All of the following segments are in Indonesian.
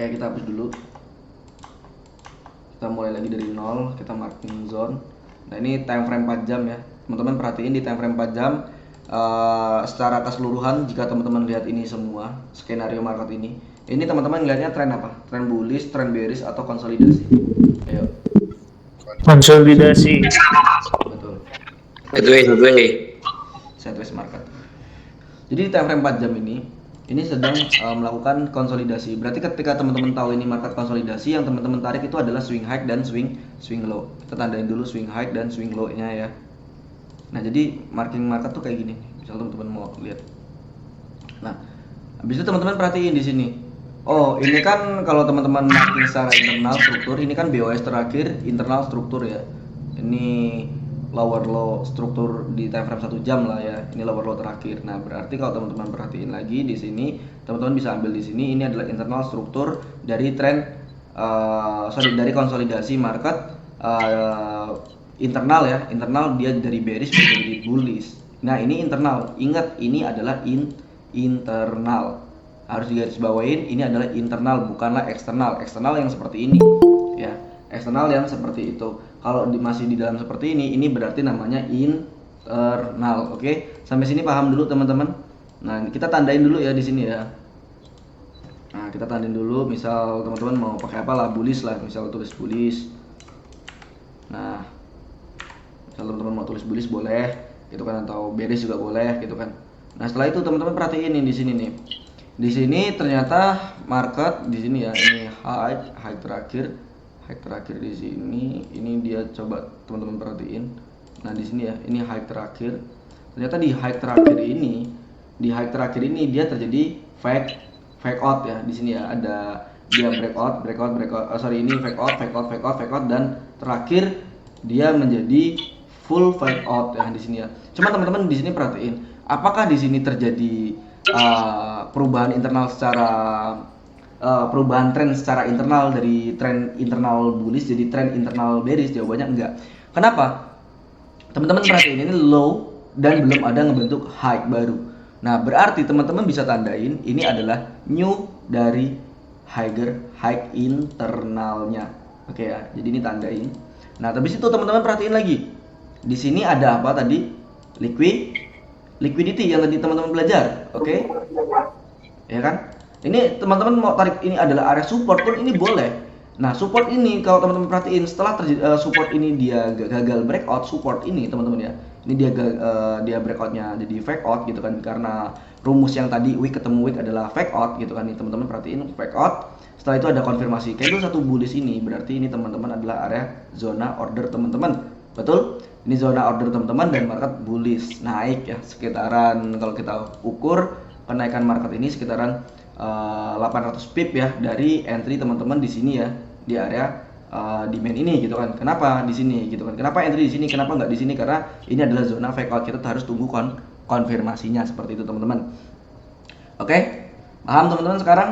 Oke, kita hapus dulu. Kita mulai lagi dari nol, kita marking zone. Nah, ini time frame 4 jam ya. Teman-teman perhatiin di time frame 4 jam secara keseluruhan jika teman-teman lihat ini semua skenario market ini teman-teman lihatnya tren apa? Tren bullish, tren bearish atau konsolidasi? Ayo. Konsolidasi. Betul. Sideways. Sideways market. Jadi di time frame 4 jam ini sedang melakukan konsolidasi. Berarti ketika teman-teman tahu ini market konsolidasi, yang teman-teman tarik itu adalah swing high dan swing low. Kita tandain dulu swing high dan swing low-nya ya. Nah, jadi marking market tuh kayak gini. Misal teman-teman mau lihat. Nah, habis itu teman-teman perhatiin di sini. Oh, ini kan kalau teman-teman marking secara internal struktur, ini kan BOS terakhir internal struktur ya. Ini lower low struktur di time frame 1 jam lah ya. Ini lower low terakhir. Nah, berarti kalau teman-teman perhatiin lagi di sini, teman-teman bisa ambil di sini ini adalah internal struktur dari tren dari konsolidasi market internal ya. Internal dia dari bearish menjadi bullish. Nah, ini internal. Ingat, ini adalah internal. Harus digarisbawahin, ini adalah internal bukanlah eksternal. Eksternal yang seperti ini ya. Eksternal yang seperti itu. Kalau masih di dalam seperti ini berarti namanya internal. Oke, sampai sini paham dulu teman-teman. Nah, kita tandain dulu ya di sini ya. Nah, kita tandain dulu. Misal teman-teman mau pakai apa lah, bullish lah. Misal tulis bullish. Nah, misal teman-teman mau tulis bullish boleh, gitu kan, atau bearish juga boleh, gitu kan. Nah, setelah itu teman-teman perhatiin ini di sini nih. Di sini ternyata market di sini ya, ini high terakhir di sini. Ini dia, coba teman-teman perhatiin. Nah, di sini ya, ini high terakhir. Ternyata di high terakhir ini dia terjadi fake out ya. Di sini ya ada dia breakout. Ini fake out dan terakhir dia menjadi full fake out ya di sini ya. Cuma teman-teman di sini perhatiin, apakah di sini terjadi perubahan internal secara perubahan tren secara internal dari tren internal bullish jadi tren internal bearish? Jawabannya enggak. Kenapa? Teman-teman perhatiin, ini low dan belum ada ngebentuk high baru. Nah, berarti teman-teman bisa tandain ini adalah new dari high internalnya. Oke ya. Jadi ini tandain. Nah, habis itu teman-teman perhatiin lagi. Di sini ada apa tadi? Liquidity yang tadi teman-teman belajar. Oke. Ya kan? Ini teman-teman mau tarik, ini adalah area support pun ini boleh. Nah, support ini kalau teman-teman perhatiin setelah support ini dia gagal breakout support ini teman-teman ya. Ini dia breakoutnya jadi fake out gitu kan, karena rumus yang tadi wick ketemu wick adalah fake out gitu kan. Nih teman-teman perhatiin fake out. Setelah itu ada konfirmasi candle satu bullish ini, berarti ini teman-teman adalah area zona order teman-teman. Betul? Ini zona order teman-teman dan market bullish naik ya, sekitaran kalau kita ukur kenaikan market ini sekitaran 800 pip ya dari entry teman-teman di sini ya, di area demand ini gitu kan. Kenapa di sini gitu kan? Kenapa entry di sini? Kenapa nggak di sini? Karena ini adalah zona fake out. Kita harus tunggu konfirmasinya seperti itu teman-teman. Oke, paham teman-teman sekarang?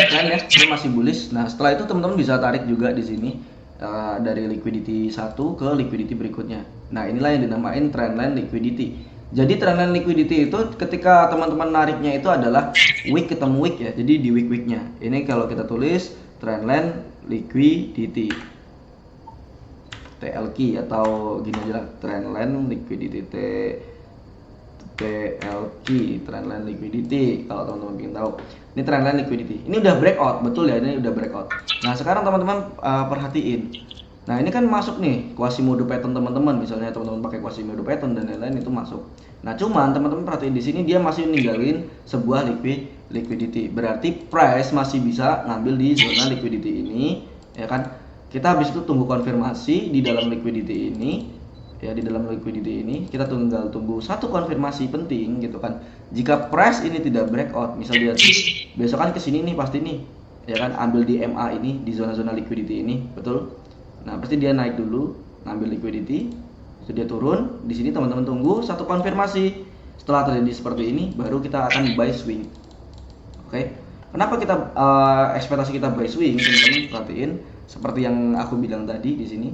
Tren ya, ini masih bullish. Nah, setelah itu teman-teman bisa tarik juga di sini dari liquidity 1 ke liquidity berikutnya. Nah, inilah yang dinamain trendline liquidity. Jadi trendline liquidity itu ketika teman-teman nariknya itu adalah wick ketemu wick ya. Jadi di wick-wicknya. Ini kalau kita tulis trendline liquidity TLQ atau gini aja lah, trendline liquidity TLQ, trendline liquidity kalau teman-teman ingin tahu. Ini trendline liquidity. Ini udah breakout, betul ya, ini udah breakout. Nah, sekarang teman-teman perhatiin. Nah, ini kan masuk nih Quasimodo pattern teman-teman, misalnya teman-teman pakai Quasimodo pattern dan lain-lain itu masuk. Nah, cuman teman-teman perhatiin di sini dia masih ninggalin sebuah liquidity. Berarti price masih bisa ngambil di zona liquidity ini, ya kan? Kita habis itu tunggu konfirmasi di dalam liquidity ini. Ya, di dalam liquidity ini kita tinggal tunggu satu konfirmasi penting gitu kan. Jika price ini tidak breakout, misalnya dia besok kan kesini nih pasti nih, ya kan, ambil di MA ini di zona-zona liquidity ini, betul? Nah, pasti dia naik dulu, ngambil liquidity, itu dia turun. Di sini teman-teman tunggu satu konfirmasi. Setelah terjadi seperti ini, baru kita akan buy swing. Oke. Kenapa kita ekspektasi kita buy swing? Teman-teman perhatiin seperti yang aku bilang tadi di sini.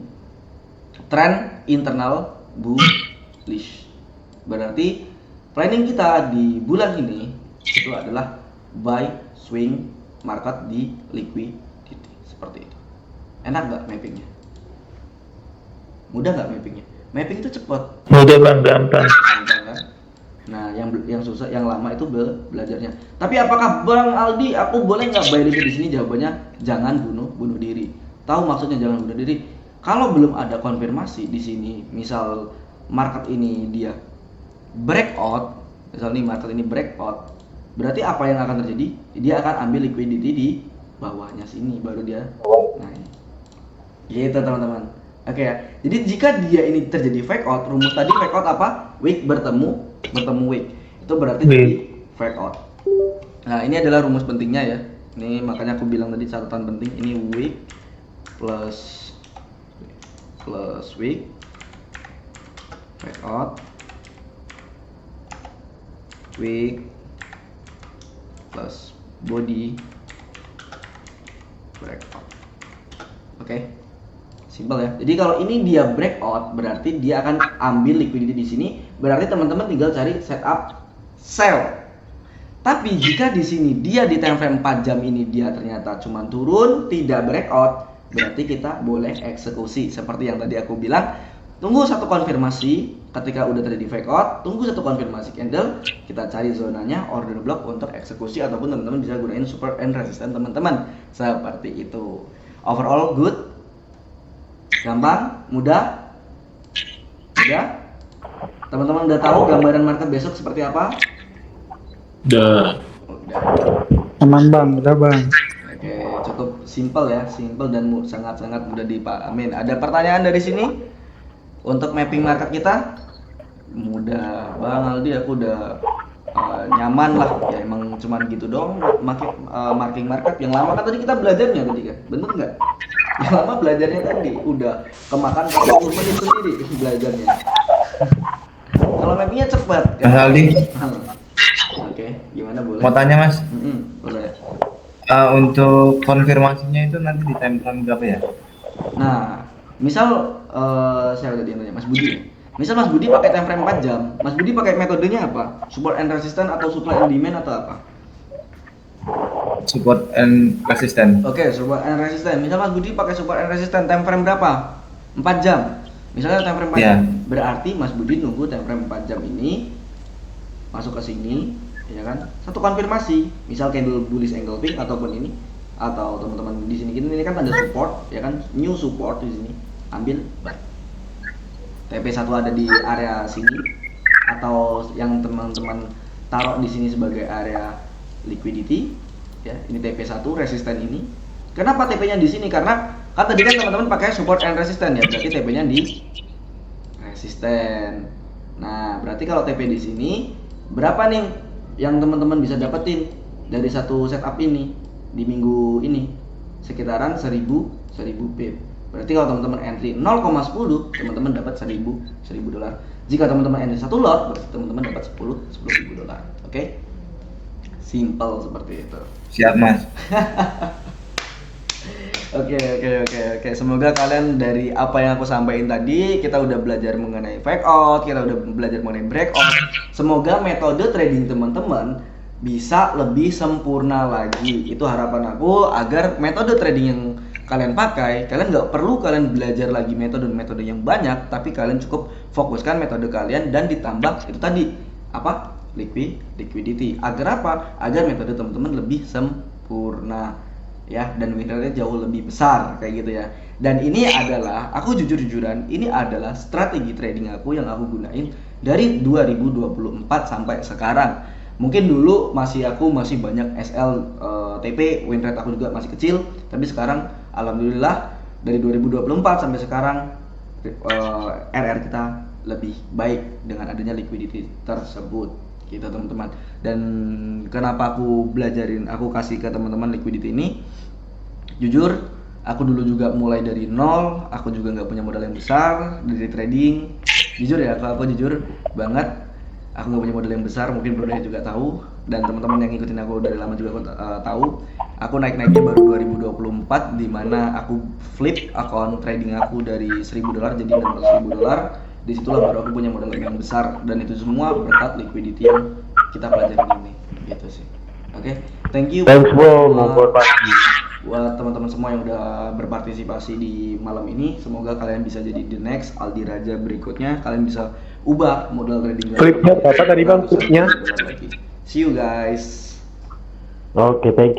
Trend internal bullish. Berarti planning kita di bulan ini itu adalah buy swing market di liquidity. Seperti itu. Enak nggak mappingnya? Mudah nggak mappingnya? Mapping itu cepat. Mudah bang, gampang. Gampang kan? Nah, yang susah, yang lama itu belajarnya. Tapi apakah Bang Aldi, aku boleh nggak buy limit di sini? Jawabannya jangan bunuh diri. Tahu maksudnya jangan bunuh diri? Kalau belum ada konfirmasi di sini, misal market ini dia breakout, misal nih market ini breakout, berarti apa yang akan terjadi? Dia akan ambil liquidity di bawahnya sini, baru dia naik. Gitu teman-teman. Oke ya. Jadi jika dia ini terjadi fake out, rumus tadi fake out apa? Wick bertemu wick. Itu berarti jadi fake out. Nah, ini adalah rumus pentingnya ya. Ini makanya aku bilang tadi catatan penting. Ini wick plus wick, fake out, wick plus body, breakout. Oke. Simple ya. Jadi kalau ini dia breakout, berarti dia akan ambil liquidity di sini. Berarti teman-teman tinggal cari setup sell. Tapi jika di sini dia di time frame 4 jam ini dia ternyata cuma turun, tidak breakout, berarti kita boleh eksekusi. Seperti yang tadi aku bilang, tunggu satu konfirmasi. Ketika udah terjadi fake out, tunggu satu konfirmasi candle, kita cari zonanya order block untuk eksekusi, ataupun teman-teman bisa gunain support and resistance teman-teman. Seperti itu. Overall good. Gampang, mudah. Teman-teman udah tahu gambaran market besok seperti apa? Udah. Udah. Aman bang, udah bang. Oke, cukup simple ya, simple dan sangat-sangat mudah dipahamin. Ada pertanyaan dari sini untuk mapping market kita? Mudah, Bang Aldi, aku udah nyaman lah. Ya emang cuman gitu dong marking market. Yang lama kan tadi kita belajarnya tadi kan, bener nggak? Yang lama belajarnya tadi udah kemakan 40 menit sendiri belajarnya. Kalau mappingnya cepat. Mas Aldi, Oke, gimana boleh? mau tanya Mas, Boleh. untuk konfirmasinya itu nanti di time frame berapa ya? Nah, misal siapa tadi yang tanya? Mas Budi ya? Misal Mas Budi pakai time frame 4 jam, Mas Budi pakai metodenya apa? Support and resistance atau supply and demand atau apa? Support and resistance. Oke, support and resistance. Misal Mas Budi pakai support and resistance time frame berapa? 4 jam. Misalnya time frame 4 jam. Berarti Mas Budi nunggu time frame 4 jam ini masuk ke sini, ya kan? Satu konfirmasi. Misal candle bullish engulfing ataupun ini, atau teman-teman di sini ini kan ada support, ya kan? New support di sini. Ambil buy. TP1 ada di area sini, atau yang teman-teman taruh di sini sebagai area liquidity, ya. Ini TP1 resisten ini. Kenapa TP-nya di sini? Karena kan tadi kan teman-teman pakai support and resistance ya, berarti TP-nya di resisten. Nah, berarti kalau TP di sini berapa nih yang teman-teman bisa dapetin dari satu setup ini di minggu ini? Sekitaran 1000 pip. Berarti kalau teman-teman entry 0,10, teman-teman dapat 1000 dolar. Jika teman-teman entry satu lot, berarti teman-teman dapat 10.000 dolar. Oke? Simple seperti itu. Siap Mas. Oke. Semoga kalian dari apa yang aku sampaikan tadi, kita udah belajar mengenai fake out, kita udah belajar mengenai breakout. Semoga metode trading teman-teman bisa lebih sempurna lagi. Itu harapan aku, agar metode trading yang kalian pakai, kalian nggak perlu kalian belajar lagi metode yang banyak, tapi kalian cukup fokuskan metode kalian dan ditambah itu tadi apa? Liquidity. Agar apa? Agar metode teman-teman lebih sempurna. Ya, dan win rate-nya jauh lebih besar kayak gitu ya. Dan ini adalah, aku jujur-jujuran, ini adalah strategi trading aku yang aku gunain dari 2024 sampai sekarang. Mungkin dulu aku masih banyak SL TP, win rate aku juga masih kecil, tapi sekarang alhamdulillah dari 2024 sampai sekarang RR kita lebih baik dengan adanya liquidity tersebut gitu teman-teman. Dan kenapa aku kasih ke teman-teman liquidity ini, jujur aku dulu juga mulai dari nol, aku juga nggak punya modal yang besar dari trading. Jujur ya, aku jujur banget, aku nggak punya modal yang besar. Mungkin Bro Daya juga tahu, dan teman-teman yang ngikutin aku dari lama juga tahu. Aku naik-naiknya baru 2024, di mana aku flip akun trading aku dari 1000 dolar jadi 600.000 dolar. Disitulah baru aku punya modal yang besar, dan itu semua berkat liquidity yang kita pelajarin ini, gitu sih. Oke, thank you. Thanks bro, buat- mau berbagi. buat teman-teman semua yang udah berpartisipasi di malam ini. Semoga kalian bisa jadi the next Aldi Raja berikutnya. Kalian bisa ubah modal trading kalian. Klipnya berapa tadi, Bang? Klipnya? $100 lagi. See you guys. Oke, thank you.